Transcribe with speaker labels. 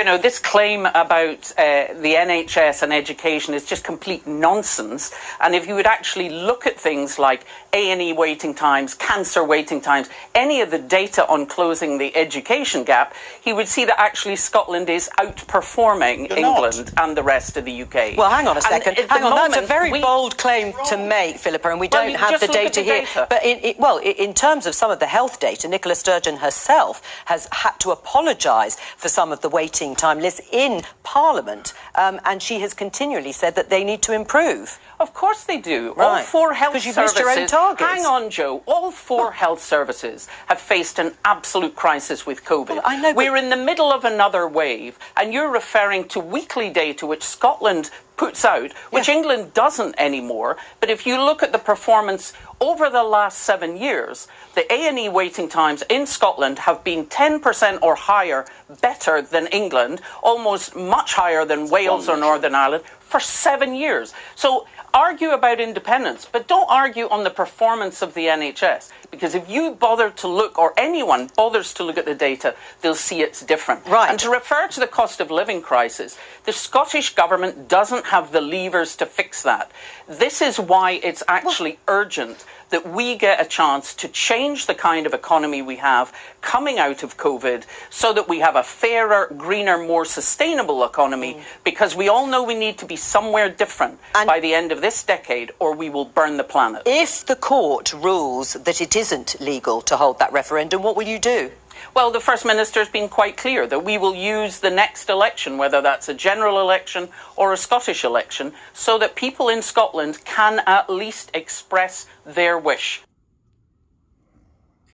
Speaker 1: You know, this claim about the NHS and education is just complete nonsense. And if you would actually look at things like A&E waiting times, cancer waiting times, any of the data on closing the education gap, he would see that actually Scotland is outperforming England and the rest of the UK.
Speaker 2: Well, hang on a second. Hang on, that's a very bold claim to make, Philippa, and we don't have the data here. But in terms of some of the health data, Nicola Sturgeon herself has had to apologise for some of the waiting time lists in Parliament, and she has continually said that they need to improve.
Speaker 1: Of course they do. Right. All four health services...
Speaker 2: Because you've missed your own targets.
Speaker 1: Hang on, Joe. All four health services have faced an absolute crisis with COVID.
Speaker 2: Well, I know,
Speaker 1: We're in the middle of another wave, and you're referring to weekly data which Scotland puts out, which England doesn't anymore. But if you look at the performance over the last 7 years, the A&E waiting times in Scotland have been 10% or higher better than England, almost much higher than Wales or Northern Ireland, for 7 years. So argue about independence, but don't argue on the performance of the NHS. Because if you bother to look, or anyone bothers to look at the data, they'll see it's different.
Speaker 2: Right.
Speaker 1: And to refer to the cost of living crisis, the Scottish Government doesn't have the levers to fix that. This is why it's actually urgent that we get a chance to change the kind of economy we have coming out of COVID so that we have a fairer, greener, more sustainable economy, because we all know we need to be somewhere different by the end of this decade, or we will burn the planet.
Speaker 2: If the court rules that it isn't legal to hold that referendum, what will you do?
Speaker 1: Well, the First Minister has been quite clear that we will use the next election, whether that's a general election or a Scottish election, so that people in Scotland can at least express their wish.